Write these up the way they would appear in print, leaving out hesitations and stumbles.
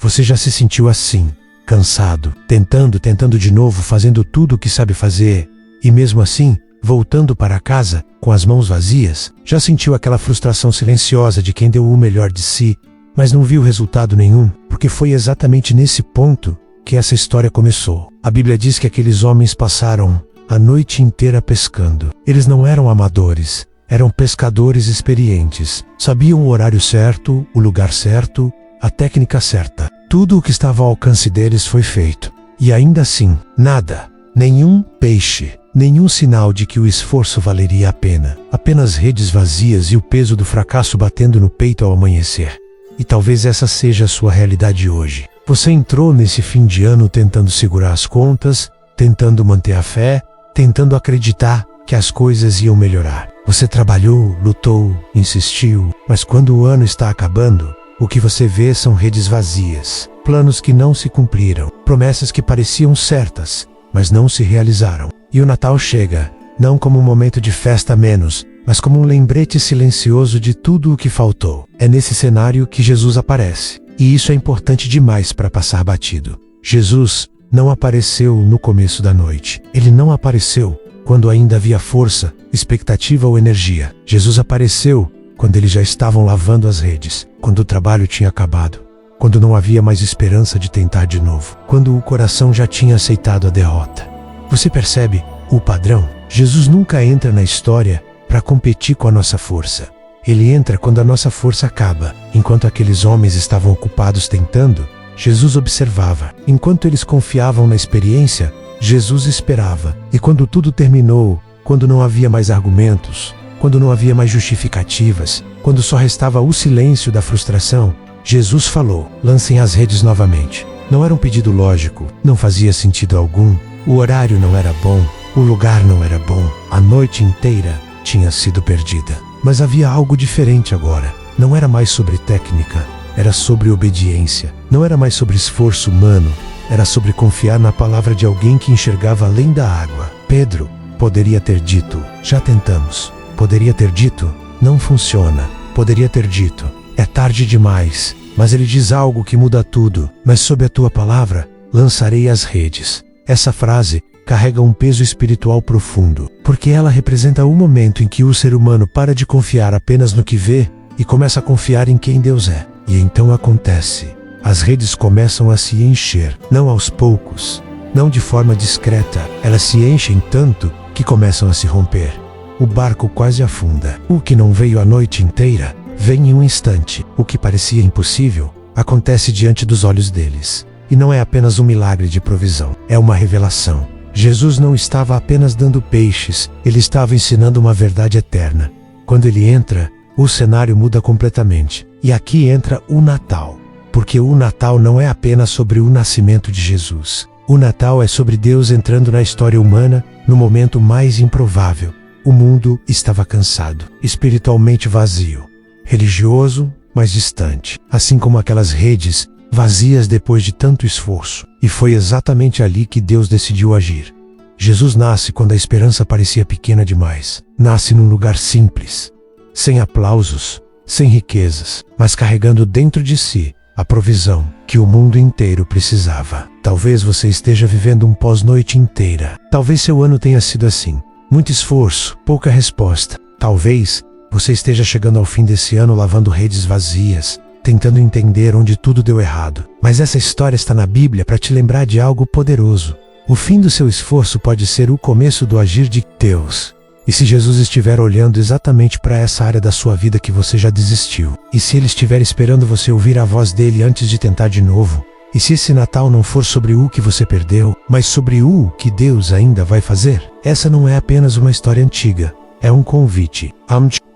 Você já se sentiu assim, cansado, tentando de novo, fazendo tudo o que sabe fazer, e mesmo assim, voltando para casa, com as mãos vazias? Já sentiu aquela frustração silenciosa de quem deu o melhor de si, mas não viu resultado nenhum? Porque foi exatamente nesse ponto que essa história começou. A Bíblia diz que aqueles homens passaram a noite inteira pescando. Eles não eram amadores, eram pescadores experientes. Sabiam o horário certo, o lugar certo, a técnica certa. Tudo o que estava ao alcance deles foi feito. E ainda assim, nada, nenhum peixe, nenhum sinal de que o esforço valeria a pena. Apenas redes vazias e o peso do fracasso batendo no peito ao amanhecer. E talvez essa seja a sua realidade hoje. Você entrou nesse fim de ano tentando segurar as contas, tentando manter a fé, tentando acreditar que as coisas iam melhorar. Você trabalhou, lutou, insistiu, mas quando o ano está acabando, o que você vê são redes vazias, planos que não se cumpriram, promessas que pareciam certas, mas não se realizaram. E o Natal chega, não como um momento de festa a menos, mas como um lembrete silencioso de tudo o que faltou. É nesse cenário que Jesus aparece. E isso é importante demais para passar batido. Jesus não apareceu no começo da noite. Ele não apareceu quando ainda havia força, expectativa ou energia. Jesus apareceu quando eles já estavam lavando as redes, quando o trabalho tinha acabado, quando não havia mais esperança de tentar de novo, quando o coração já tinha aceitado a derrota. Você percebe o padrão? Jesus nunca entra na história para competir com a nossa força. Ele entra quando a nossa força acaba. Enquanto aqueles homens estavam ocupados tentando, Jesus observava. Enquanto eles confiavam na experiência, Jesus esperava. E quando tudo terminou, quando não havia mais argumentos, quando não havia mais justificativas, quando só restava o silêncio da frustração, Jesus falou: lancem as redes novamente. Não era um pedido lógico, não fazia sentido algum, o horário não era bom, o lugar não era bom, a noite inteira tinha sido perdida. Mas havia algo diferente agora. Não era mais sobre técnica, era sobre obediência. Não era mais sobre esforço humano, era sobre confiar na palavra de alguém que enxergava além da água. Pedro poderia ter dito: já tentamos. Poderia ter dito: não funciona. Poderia ter dito: é tarde demais. Mas ele diz algo que muda tudo. Mas sob a tua palavra, lançarei as redes. Essa frase carrega um peso espiritual profundo, porque ela representa o momento em que o ser humano para de confiar apenas no que vê e começa a confiar em quem Deus é. E então acontece. As redes começam a se encher, não aos poucos, não de forma discreta. Elas se enchem tanto que começam a se romper. O barco quase afunda. O que não veio a noite inteira, vem em um instante. O que parecia impossível, acontece diante dos olhos deles. E não é apenas um milagre de provisão, é uma revelação. Jesus não estava apenas dando peixes, ele estava ensinando uma verdade eterna. Quando ele entra, o cenário muda completamente. E aqui entra o Natal. Porque o Natal não é apenas sobre o nascimento de Jesus. O Natal é sobre Deus entrando na história humana, no momento mais improvável. O mundo estava cansado, espiritualmente vazio, religioso, mas distante. Assim como aquelas redes vazias depois de tanto esforço. E foi exatamente ali que Deus decidiu agir. Jesus nasce quando a esperança parecia pequena demais. Nasce num lugar simples, sem aplausos, sem riquezas, mas carregando dentro de si a provisão que o mundo inteiro precisava. Talvez você esteja vivendo um pós-noite inteira. Talvez seu ano tenha sido assim. Muito esforço, pouca resposta. Talvez você esteja chegando ao fim desse ano lavando redes vazias, tentando entender onde tudo deu errado. Mas essa história está na Bíblia para te lembrar de algo poderoso. O fim do seu esforço pode ser o começo do agir de Deus. E se Jesus estiver olhando exatamente para essa área da sua vida que você já desistiu? E se Ele estiver esperando você ouvir a voz dele antes de tentar de novo? E se esse Natal não for sobre o que você perdeu, mas sobre o que Deus ainda vai fazer? Essa não é apenas uma história antiga, é um convite.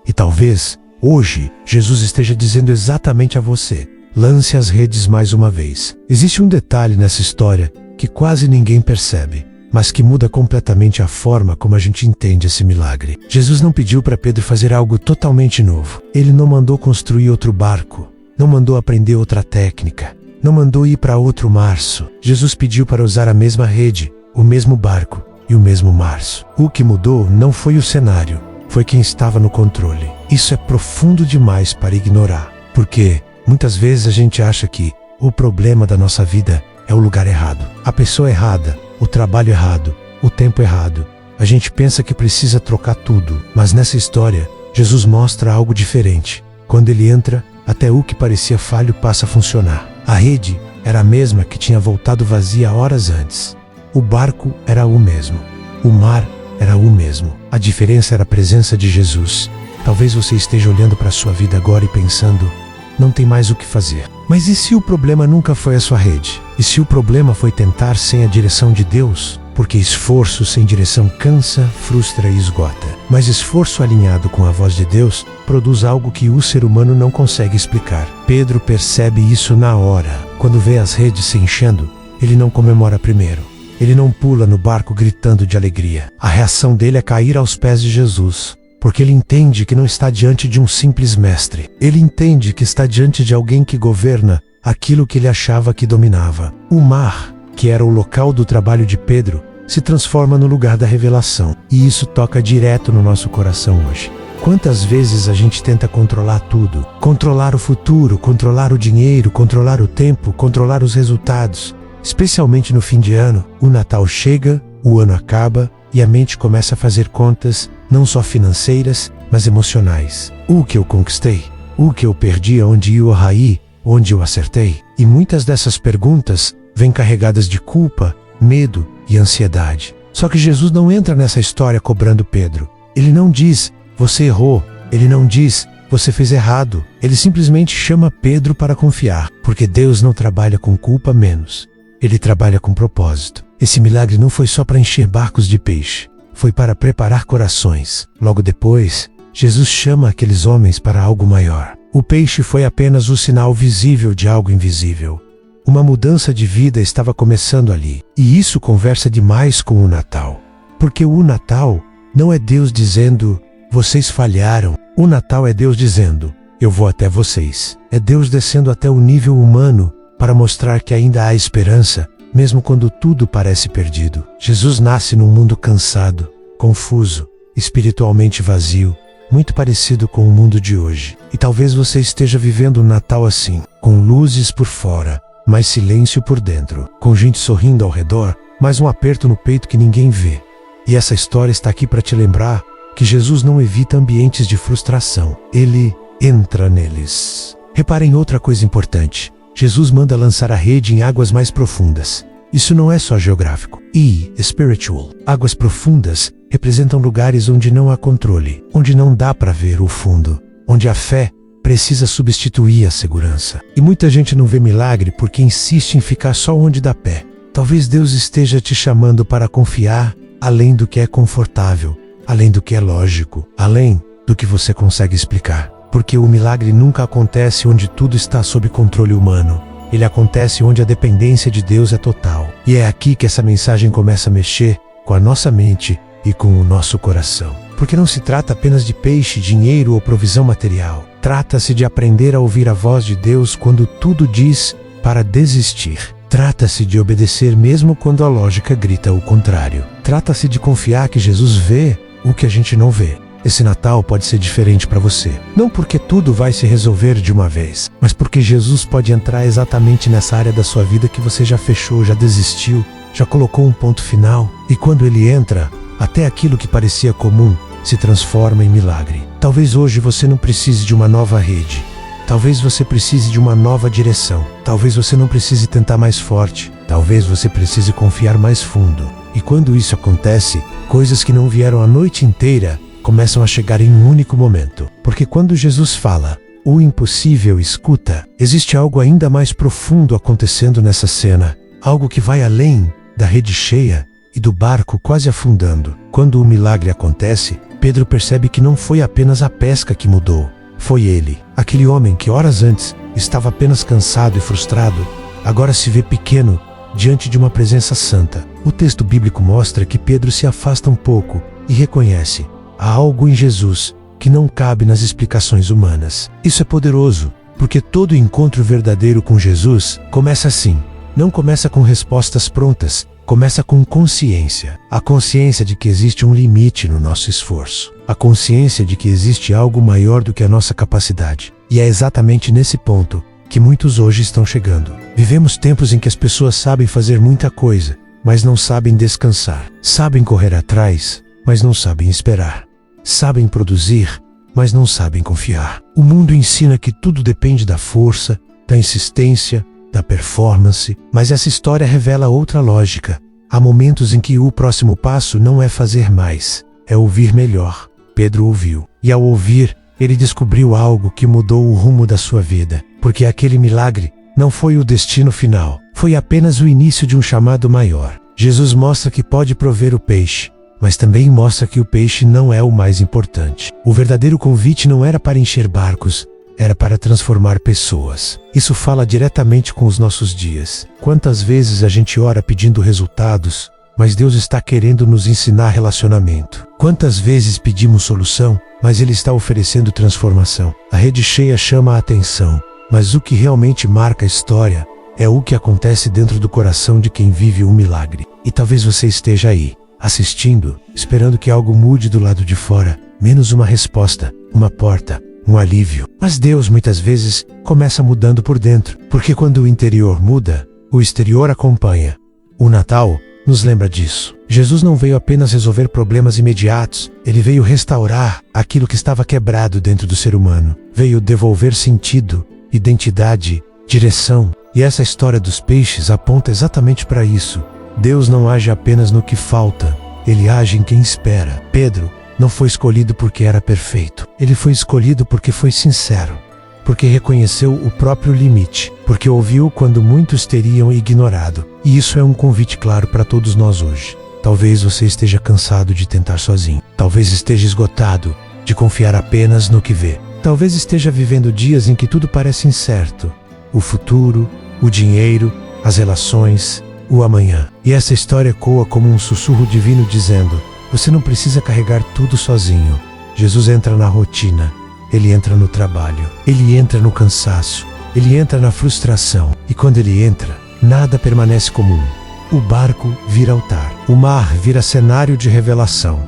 E talvez hoje, Jesus esteja dizendo exatamente a você: lance as redes mais uma vez. Existe um detalhe nessa história que quase ninguém percebe, mas que muda completamente a forma como a gente entende esse milagre. Jesus não pediu para Pedro fazer algo totalmente novo. Ele não mandou construir outro barco, não mandou aprender outra técnica, não mandou ir para outro março. Jesus pediu para usar a mesma rede, o mesmo barco e o mesmo março. O que mudou não foi o cenário, foi quem estava no controle. Isso é profundo demais para ignorar, porque muitas vezes a gente acha que O problema da nossa vida é o lugar errado, a pessoa errada, o trabalho errado, o tempo errado. A gente pensa que precisa trocar tudo, mas nessa história, Jesus mostra algo diferente. Quando ele entra, até o que parecia falho passa a funcionar. A rede era a mesma que tinha voltado vazia horas antes. O barco era o mesmo. O mar era o mesmo. A diferença era a presença de Jesus. Talvez você esteja olhando para a sua vida agora e pensando, não tem mais o que fazer. Mas e se o problema nunca foi a sua rede? E se o problema foi tentar sem a direção de Deus? Porque esforço sem direção cansa, frustra e esgota. Mas esforço alinhado com a voz de Deus produz algo que o ser humano não consegue explicar. Pedro percebe isso na hora. Quando vê as redes se enchendo, ele não comemora primeiro. Ele não pula no barco gritando de alegria. A reação dele é cair aos pés de Jesus. Porque ele entende que não está diante de um simples mestre. Ele entende que está diante de alguém que governa aquilo que ele achava que dominava. O mar, que era o local do trabalho de Pedro, se transforma no lugar da revelação. E isso toca direto no nosso coração hoje. Quantas vezes a gente tenta controlar tudo? Controlar o futuro, controlar o dinheiro, controlar o tempo, controlar os resultados. Especialmente no fim de ano, o Natal chega, o ano acaba e a mente começa a fazer contas, não só financeiras, mas emocionais. O que eu conquistei? O que eu perdi? Onde eu errei? Onde eu acertei? E muitas dessas perguntas vêm carregadas de culpa, medo e ansiedade. Só que Jesus não entra nessa história cobrando Pedro. Ele não diz, você errou. Ele não diz, você fez errado. Ele simplesmente chama Pedro para confiar. Porque Deus não trabalha com culpa menos. Ele trabalha com propósito. Esse milagre não foi só para encher barcos de peixe. Foi para preparar corações. Logo depois, Jesus chama aqueles homens para algo maior. O peixe foi apenas o sinal visível de algo invisível. Uma mudança de vida estava começando ali. E isso conversa demais com o Natal. Porque o Natal não é Deus dizendo, vocês falharam. O Natal é Deus dizendo, eu vou até vocês. É Deus descendo até o nível humano para mostrar que ainda há esperança, mesmo quando tudo parece perdido. Jesus nasce num mundo cansado, confuso, espiritualmente vazio, muito parecido com o mundo de hoje. E talvez você esteja vivendo um Natal assim, com luzes por fora, mas silêncio por dentro, com gente sorrindo ao redor, mas um aperto no peito que ninguém vê. E essa história está aqui para te lembrar que Jesus não evita ambientes de frustração, ele entra neles. Repare em outra coisa importante. Jesus manda lançar a rede em águas mais profundas. Isso não é só geográfico. E spiritual. Águas profundas representam lugares onde não há controle, onde não dá para ver o fundo, onde a fé precisa substituir a segurança. E muita gente não vê milagre porque insiste em ficar só onde dá pé. Talvez Deus esteja te chamando para confiar além do que é confortável, além do que é lógico, além do que você consegue explicar. Porque o milagre nunca acontece onde tudo está sob controle humano. Ele acontece onde a dependência de Deus é total. E é aqui que essa mensagem começa a mexer com a nossa mente e com o nosso coração. Porque não se trata apenas de peixe, dinheiro ou provisão material. Trata-se de aprender a ouvir a voz de Deus quando tudo diz para desistir. Trata-se de obedecer mesmo quando a lógica grita o contrário. Trata-se de confiar que Jesus vê o que a gente não vê. Esse Natal pode ser diferente para você. Não porque tudo vai se resolver de uma vez, mas porque Jesus pode entrar exatamente nessa área da sua vida que você já fechou, já desistiu, já colocou um ponto final. E quando ele entra, até aquilo que parecia comum se transforma em milagre. Talvez hoje você não precise de uma nova rede. Talvez você precise de uma nova direção. Talvez você não precise tentar mais forte. Talvez você precise confiar mais fundo. E quando isso acontece, coisas que não vieram a noite inteira começam a chegar em um único momento. Porque quando Jesus fala, o impossível escuta, existe algo ainda mais profundo acontecendo nessa cena. Algo que vai além da rede cheia e do barco quase afundando. Quando o milagre acontece, Pedro percebe que não foi apenas a pesca que mudou. Foi ele, aquele homem que horas antes estava apenas cansado e frustrado, agora se vê pequeno diante de uma presença santa. O texto bíblico mostra que Pedro se afasta um pouco e reconhece: há algo em Jesus que não cabe nas explicações humanas. Isso é poderoso, porque todo encontro verdadeiro com Jesus começa assim. Não começa com respostas prontas, começa com consciência. A consciência de que existe um limite no nosso esforço. A consciência de que existe algo maior do que a nossa capacidade. E é exatamente nesse ponto que muitos hoje estão chegando. Vivemos tempos em que as pessoas sabem fazer muita coisa, mas não sabem descansar. Sabem correr atrás, mas não sabem esperar. Sabem produzir, mas não sabem confiar. O mundo ensina que tudo depende da força, da insistência, da performance, mas essa história revela outra lógica. Há momentos em que o próximo passo não é fazer mais, é ouvir melhor. Pedro ouviu, e ao ouvir, ele descobriu algo que mudou o rumo da sua vida, porque aquele milagre não foi o destino final, foi apenas o início de um chamado maior. Jesus mostra que pode prover o peixe, mas também mostra que o peixe não é o mais importante. O verdadeiro convite não era para encher barcos, era para transformar pessoas. Isso fala diretamente com os nossos dias. Quantas vezes a gente ora pedindo resultados, mas Deus está querendo nos ensinar relacionamento. Quantas vezes pedimos solução, mas Ele está oferecendo transformação. A rede cheia chama a atenção, mas o que realmente marca a história é o que acontece dentro do coração de quem vive um milagre. E talvez você esteja aí, assistindo, esperando que algo mude do lado de fora, menos uma resposta, uma porta, um alívio. Mas Deus muitas vezes começa mudando por dentro, porque quando o interior muda, o exterior acompanha. O Natal nos lembra disso. Jesus não veio apenas resolver problemas imediatos, Ele veio restaurar aquilo que estava quebrado dentro do ser humano. Veio devolver sentido, identidade, direção. E essa história dos peixes aponta exatamente para isso. Deus não age apenas no que falta, Ele age em quem espera. Pedro não foi escolhido porque era perfeito. Ele foi escolhido porque foi sincero, porque reconheceu o próprio limite, porque ouviu quando muitos teriam ignorado. E isso é um convite claro para todos nós hoje. Talvez você esteja cansado de tentar sozinho. Talvez esteja esgotado de confiar apenas no que vê. Talvez esteja vivendo dias em que tudo parece incerto. O futuro, o dinheiro, as relações, o amanhã. E essa história ecoa como um sussurro divino dizendo: você não precisa carregar tudo sozinho. Jesus entra na rotina, Ele entra no trabalho, Ele entra no cansaço, Ele entra na frustração. E quando Ele entra, nada permanece comum. O barco vira altar, o mar vira cenário de revelação,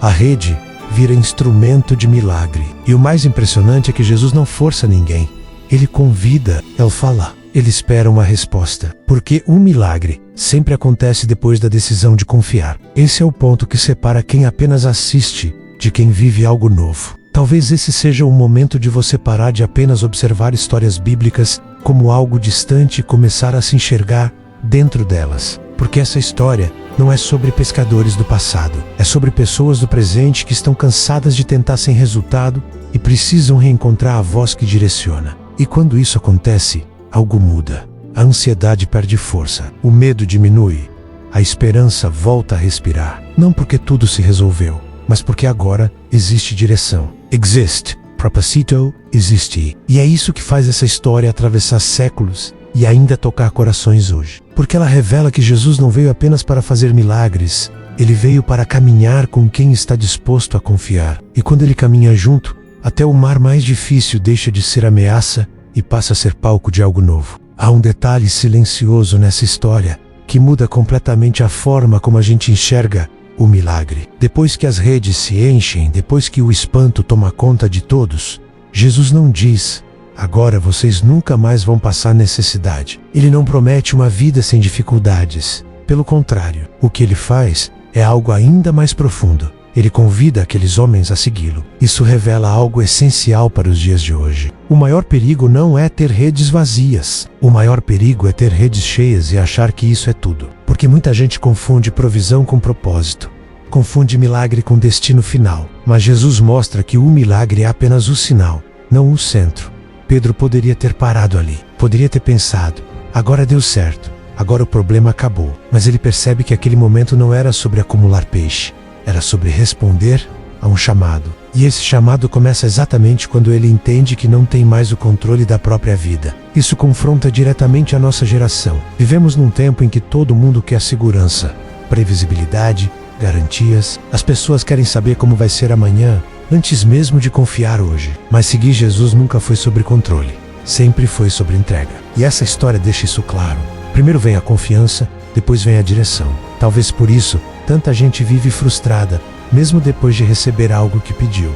a rede vira instrumento de milagre. E o mais impressionante é que Jesus não força ninguém. Ele convida, Ele fala. Ele espera uma resposta, porque um milagre sempre acontece depois da decisão de confiar. Esse é o ponto que separa quem apenas assiste de quem vive algo novo. Talvez esse seja o momento de você parar de apenas observar histórias bíblicas como algo distante e começar a se enxergar dentro delas. Porque essa história não é sobre pescadores do passado, é sobre pessoas do presente que estão cansadas de tentar sem resultado e precisam reencontrar a voz que direciona. E quando isso acontece, algo muda. A ansiedade perde força, o medo diminui, a esperança volta a respirar. Não porque tudo se resolveu, mas porque agora existe direção. Exist, propósito, existir. E é isso que faz essa história atravessar séculos e ainda tocar corações hoje. Porque ela revela que Jesus não veio apenas para fazer milagres, Ele veio para caminhar com quem está disposto a confiar. E quando Ele caminha junto, até o mar mais difícil deixa de ser ameaça e passa a ser palco de algo novo. Há um detalhe silencioso nessa história que muda completamente a forma como a gente enxerga o milagre. Depois que as redes se enchem, depois que o espanto toma conta de todos, Jesus não diz: agora vocês nunca mais vão passar necessidade. Ele não promete uma vida sem dificuldades. Pelo contrário, o que Ele faz é algo ainda mais profundo. Ele convida aqueles homens a segui-lo. Isso revela algo essencial para os dias de hoje. O maior perigo não é ter redes vazias. O maior perigo é ter redes cheias e achar que isso é tudo. Porque muita gente confunde provisão com propósito. Confunde milagre com destino final. Mas Jesus mostra que o milagre é apenas o sinal, não o centro. Pedro poderia ter parado ali. Poderia ter pensado: agora deu certo. Agora o problema acabou. Mas ele percebe que aquele momento não era sobre acumular peixe. Era sobre responder a um chamado. E esse chamado começa exatamente quando ele entende que não tem mais o controle da própria vida. Isso confronta diretamente a nossa geração. Vivemos num tempo em que todo mundo quer segurança, previsibilidade, garantias. As pessoas querem saber como vai ser amanhã, antes mesmo de confiar hoje. Mas seguir Jesus nunca foi sobre controle. Sempre foi sobre entrega. E essa história deixa isso claro. Primeiro vem a confiança, depois vem a direção. Talvez por isso, tanta gente vive frustrada, mesmo depois de receber algo que pediu.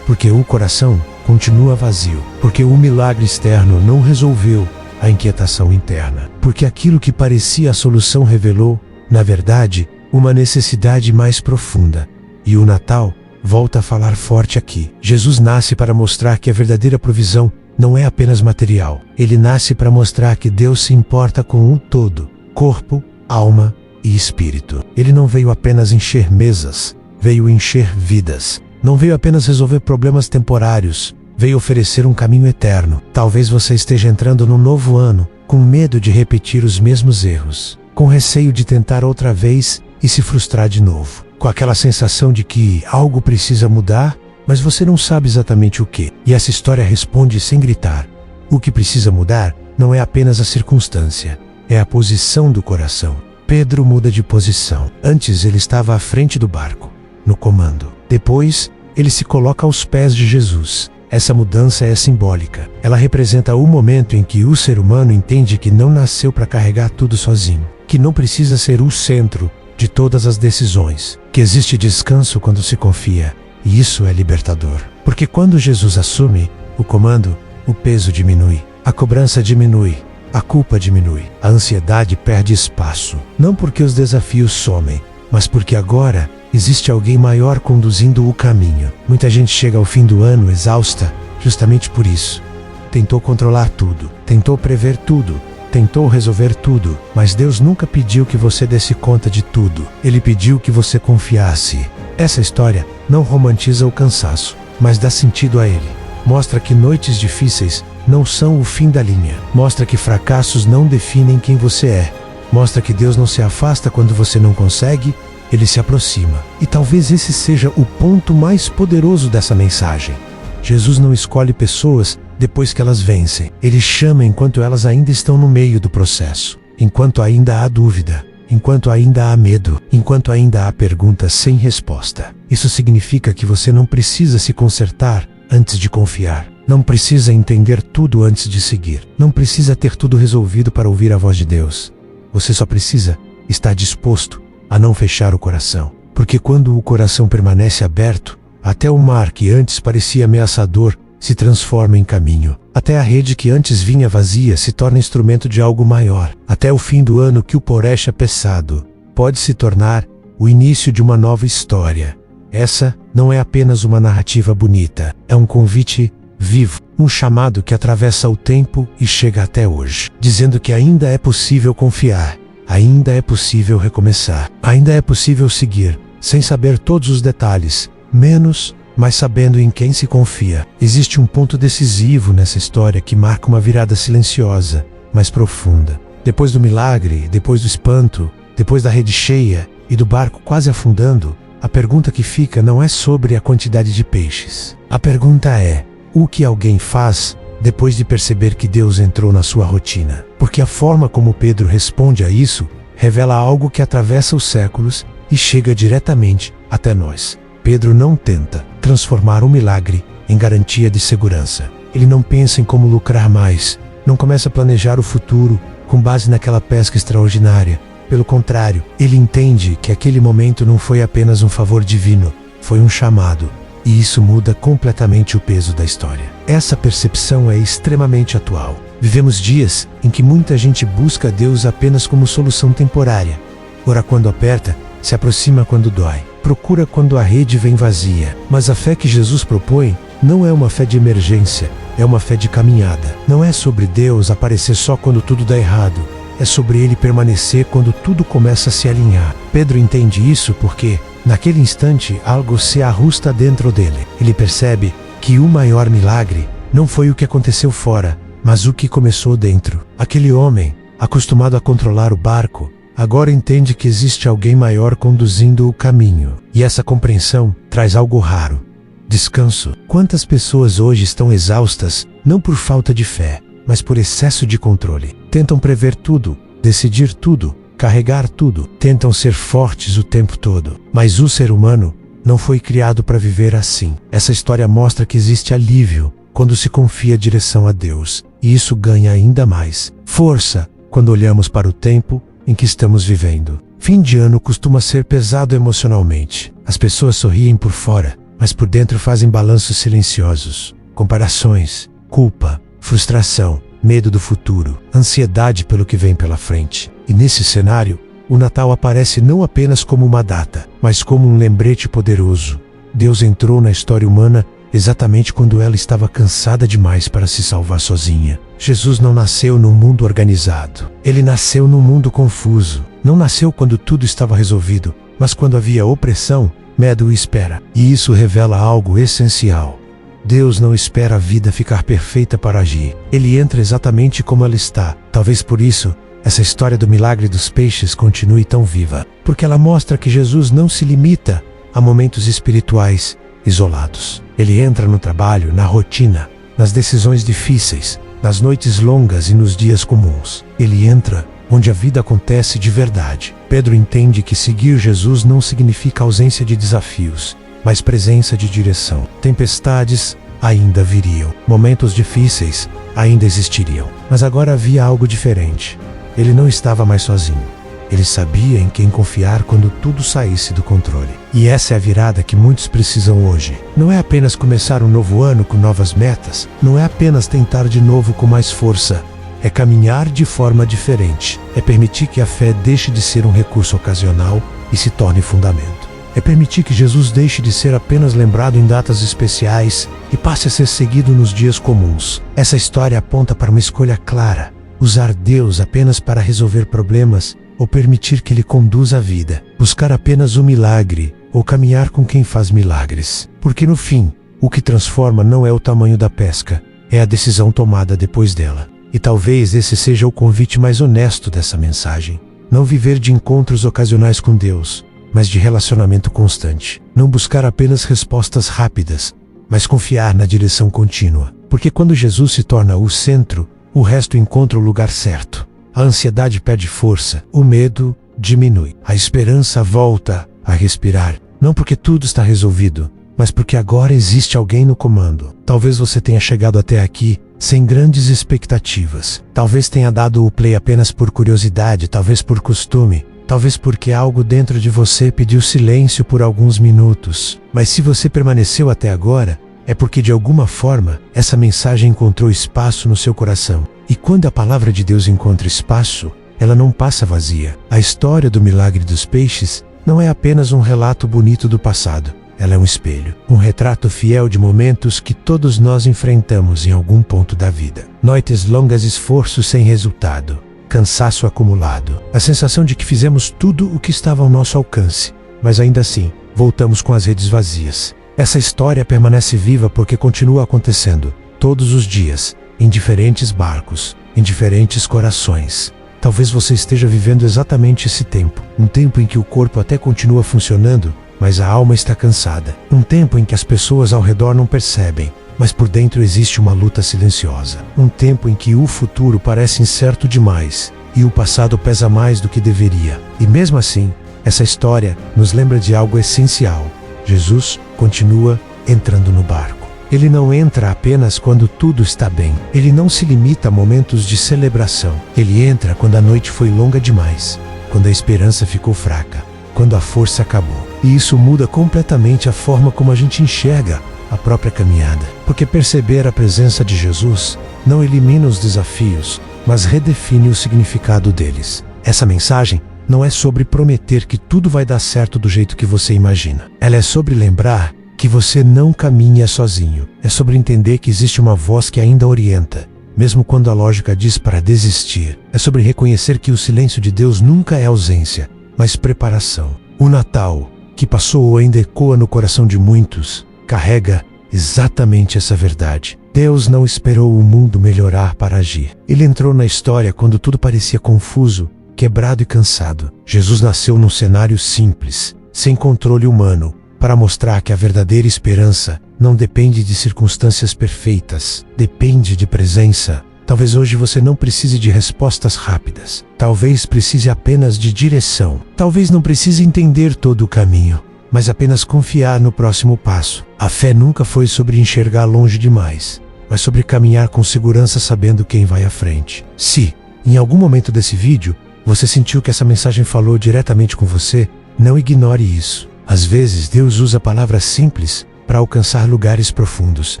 Porque o coração continua vazio, porque o milagre externo não resolveu a inquietação interna, porque aquilo que parecia a solução revelou, na verdade, uma necessidade mais profunda. E o Natal volta a falar forte aqui. Jesus nasce para mostrar que a verdadeira provisão não é apenas material. Ele nasce para mostrar que Deus se importa com um todo, corpo, alma e espírito. Ele não veio apenas encher mesas, veio encher vidas. Não veio apenas resolver problemas temporários, veio oferecer um caminho eterno. Talvez você esteja entrando num novo ano com medo de repetir os mesmos erros, com receio de tentar outra vez e se frustrar de novo, com aquela sensação de que algo precisa mudar, mas você não sabe exatamente o que. E essa história responde sem gritar. O que precisa mudar não é apenas a circunstância, é a posição do coração. Pedro muda de posição. Antes ele estava à frente do barco, no comando. Depois, ele se coloca aos pés de Jesus. Essa mudança é simbólica. Ela representa o momento em que o ser humano entende que não nasceu para carregar tudo sozinho, que não precisa ser o centro de todas as decisões, que existe descanso quando se confia, e isso é libertador. Porque quando Jesus assume o comando, o peso diminui, a cobrança diminui, a culpa diminui, a ansiedade perde espaço. Não porque os desafios somem, mas porque agora existe alguém maior conduzindo o caminho. Muita gente chega ao fim do ano exausta justamente por isso. Tentou controlar tudo, tentou prever tudo, tentou resolver tudo, mas Deus nunca pediu que você desse conta de tudo. Ele pediu que você confiasse. Essa história não romantiza o cansaço, mas dá sentido a ele. Mostra que noites difíceis não são o fim da linha. Mostra que fracassos não definem quem você é. Mostra que Deus não se afasta quando você não consegue, Ele se aproxima. E talvez esse seja o ponto mais poderoso dessa mensagem. Jesus não escolhe pessoas depois que elas vencem. Ele chama enquanto elas ainda estão no meio do processo. Enquanto ainda há dúvida. Enquanto ainda há medo. Enquanto ainda há perguntas sem resposta. Isso significa que você não precisa se consertar antes de confiar. Não precisa entender tudo antes de seguir. Não precisa ter tudo resolvido para ouvir a voz de Deus. Você só precisa estar disposto a não fechar o coração. Porque quando o coração permanece aberto, até o mar que antes parecia ameaçador se transforma em caminho. Até a rede que antes vinha vazia se torna instrumento de algo maior. Até o fim do ano que o porecha pesado pode se tornar o início de uma nova história. Essa não é apenas uma narrativa bonita, é um convite vivo, um chamado que atravessa o tempo e chega até hoje, dizendo que ainda é possível confiar, ainda é possível recomeçar, ainda é possível seguir, sem saber todos os detalhes, menos, mas sabendo em quem se confia. Existe um ponto decisivo nessa história que marca uma virada silenciosa, mas profunda. Depois do milagre, depois do espanto, depois da rede cheia e do barco quase afundando, a pergunta que fica não é sobre a quantidade de peixes. A pergunta é: o que alguém faz depois de perceber que Deus entrou na sua rotina? Porque a forma como Pedro responde a isso revela algo que atravessa os séculos e chega diretamente até nós. Pedro não tenta transformar o milagre em garantia de segurança. Ele não pensa em como lucrar mais, não começa a planejar o futuro com base naquela pesca extraordinária. Pelo contrário, ele entende que aquele momento não foi apenas um favor divino, foi um chamado. E isso muda completamente o peso da história. Essa percepção é extremamente atual. Vivemos dias em que muita gente busca Deus apenas como solução temporária. Ora quando aperta, se aproxima quando dói, procura quando a rede vem vazia. Mas a fé que Jesus propõe não é uma fé de emergência, é uma fé de caminhada. Não é sobre Deus aparecer só quando tudo dá errado. É sobre Ele permanecer quando tudo começa a se alinhar. Pedro entende isso porque, naquele instante, algo se arrusta dentro dele. Ele percebe que o maior milagre não foi o que aconteceu fora, mas o que começou dentro. Aquele homem, acostumado a controlar o barco, agora entende que existe alguém maior conduzindo o caminho. E essa compreensão traz algo raro: descanso. Quantas pessoas hoje estão exaustas, não por falta de fé, mas por excesso de controle? Tentam prever tudo, decidir tudo, carregar tudo, tentam ser fortes o tempo todo. Mas o ser humano não foi criado para viver assim. Essa história mostra que existe alívio quando se confia a direção a Deus, e isso ganha ainda mais força quando olhamos para o tempo em que estamos vivendo. Fim de ano costuma ser pesado emocionalmente. As pessoas sorriem por fora, mas por dentro fazem balanços silenciosos. comparações, culpa, frustração, medo do futuro, ansiedade pelo que vem pela frente. E nesse cenário, o Natal aparece não apenas como uma data, mas como um lembrete poderoso. Deus entrou na história humana exatamente quando ela estava cansada demais para se salvar sozinha. Jesus não nasceu num mundo organizado. Ele nasceu num mundo confuso. Não nasceu quando tudo estava resolvido, mas quando havia opressão, medo e espera. E isso revela algo essencial. Deus não espera a vida ficar perfeita para agir. Ele entra exatamente como ela está. Talvez por isso, essa história do milagre dos peixes continue tão viva. Porque ela mostra que Jesus não se limita a momentos espirituais isolados. Ele entra no trabalho, na rotina, nas decisões difíceis, nas noites longas e nos dias comuns. Ele entra onde a vida acontece de verdade. Pedro entende que seguir Jesus não significa ausência de desafios, mas presença de direção. Tempestades ainda viriam, momentos difíceis ainda existiriam. Mas agora havia algo diferente. Ele não estava mais sozinho. Ele sabia em quem confiar quando tudo saísse do controle. E essa é a virada que muitos precisam hoje. Não é apenas começar um novo ano com novas metas. Não é apenas tentar de novo com mais força. É caminhar de forma diferente. É permitir que a fé deixe de ser um recurso ocasional e se torne fundamento. É permitir que Jesus deixe de ser apenas lembrado em datas especiais e passe a ser seguido nos dias comuns. Essa história aponta para uma escolha clara: usar Deus apenas para resolver problemas ou permitir que Ele conduza a vida, buscar apenas o milagre ou caminhar com quem faz milagres. Porque no fim, o que transforma não é o tamanho da pesca, é a decisão tomada depois dela. E talvez esse seja o convite mais honesto dessa mensagem. Não viver de encontros ocasionais com Deus, mas de relacionamento constante. Não buscar apenas respostas rápidas, mas confiar na direção contínua. Porque quando Jesus se torna o centro, o resto encontra o lugar certo. A ansiedade perde força, o medo diminui, a esperança volta a respirar. Não porque tudo está resolvido, mas porque agora existe alguém no comando. Talvez você tenha chegado até aqui sem grandes expectativas. Talvez tenha dado o play apenas por curiosidade, talvez por costume, talvez porque algo dentro de você pediu silêncio por alguns minutos. Mas se você permaneceu até agora, é porque de alguma forma essa mensagem encontrou espaço no seu coração. E quando a palavra de Deus encontra espaço, ela não passa vazia. A história do milagre dos peixes não é apenas um relato bonito do passado. Ela é um espelho, um retrato fiel de momentos que todos nós enfrentamos em algum ponto da vida. Noites longas, esforço sem resultado, cansaço acumulado, a sensação de que fizemos tudo o que estava ao nosso alcance, mas ainda assim, voltamos com as redes vazias. Essa história permanece viva porque continua acontecendo, todos os dias, em diferentes barcos, em diferentes corações. Talvez você esteja vivendo exatamente esse tempo, um tempo em que o corpo até continua funcionando, mas a alma está cansada. Um tempo em que as pessoas ao redor não percebem, mas por dentro existe uma luta silenciosa. Um tempo em que o futuro parece incerto demais e o passado pesa mais do que deveria. E mesmo assim, essa história nos lembra de algo essencial. Jesus continua entrando no barco. Ele não entra apenas quando tudo está bem. Ele não se limita a momentos de celebração. Ele entra quando a noite foi longa demais, quando a esperança ficou fraca, quando a força acabou. E isso muda completamente a forma como a gente enxerga a própria caminhada. Porque perceber a presença de Jesus não elimina os desafios, mas redefine o significado deles. Essa mensagem não é sobre prometer que tudo vai dar certo do jeito que você imagina. Ela é sobre lembrar que você não caminha sozinho. É sobre entender que existe uma voz que ainda orienta, mesmo quando a lógica diz para desistir. É sobre reconhecer que o silêncio de Deus nunca é ausência, mas preparação. O Natal, que passou ou ainda ecoa no coração de muitos, carrega exatamente essa verdade. Deus não esperou o mundo melhorar para agir. Ele entrou na história quando tudo parecia confuso, quebrado e cansado. Jesus nasceu num cenário simples, sem controle humano, para mostrar que a verdadeira esperança não depende de circunstâncias perfeitas, depende de presença. Talvez hoje você não precise de respostas rápidas. Talvez precise apenas de direção. Talvez não precise entender todo o caminho, mas apenas confiar no próximo passo. A fé nunca foi sobre enxergar longe demais, mas sobre caminhar com segurança sabendo quem vai à frente. Se, em algum momento desse vídeo, você sentiu que essa mensagem falou diretamente com você, não ignore isso. Às vezes Deus usa palavras simples para alcançar lugares profundos.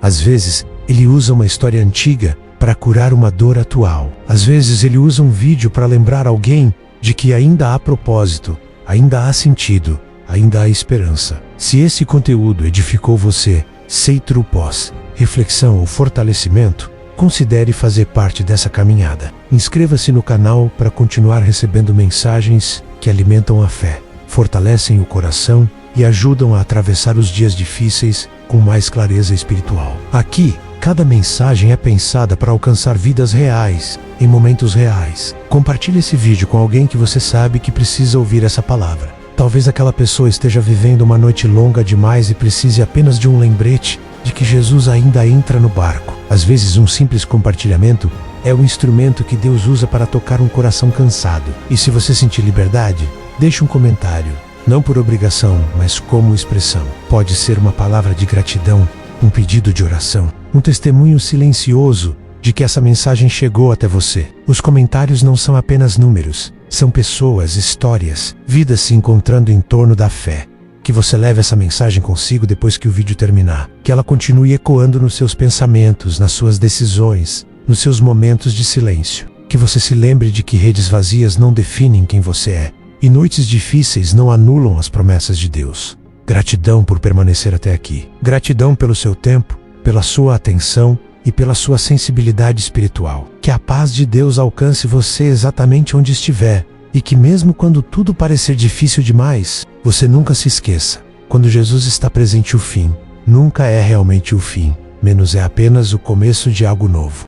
Às vezes, Ele usa uma história antiga para curar uma dor atual. Às vezes, Ele usa um vídeo para lembrar alguém de que ainda há propósito, ainda há sentido, ainda há esperança. Se esse conteúdo edificou você, sei true pós, reflexão ou fortalecimento, considere fazer parte dessa caminhada. Inscreva-se no canal para continuar recebendo mensagens que alimentam a fé, fortalecem o coração e ajudam a atravessar os dias difíceis com mais clareza espiritual. Aqui, cada mensagem é pensada para alcançar vidas reais, em momentos reais. Compartilhe esse vídeo com alguém que você sabe que precisa ouvir essa palavra. Talvez aquela pessoa esteja vivendo uma noite longa demais e precise apenas de um lembrete de que Jesus ainda entra no barco. Às vezes, um simples compartilhamento é o instrumento que Deus usa para tocar um coração cansado. E se você sentir liberdade, deixe um comentário. Não por obrigação, mas como expressão. Pode ser uma palavra de gratidão, um pedido de oração, um testemunho silencioso de que essa mensagem chegou até você. Os comentários não são apenas números, são pessoas, histórias, vidas se encontrando em torno da fé. Que você leve essa mensagem consigo depois que o vídeo terminar. Que ela continue ecoando nos seus pensamentos, nas suas decisões, nos seus momentos de silêncio. Que você se lembre de que redes vazias não definem quem você é. E noites difíceis não anulam as promessas de Deus. Gratidão por permanecer até aqui. Gratidão pelo seu tempo, pela sua atenção e pela sua sensibilidade espiritual. Que a paz de Deus alcance você exatamente onde estiver. E que mesmo quando tudo parecer difícil demais, você nunca se esqueça. Quando Jesus está presente, o fim nunca é realmente o fim, menos é apenas o começo de algo novo.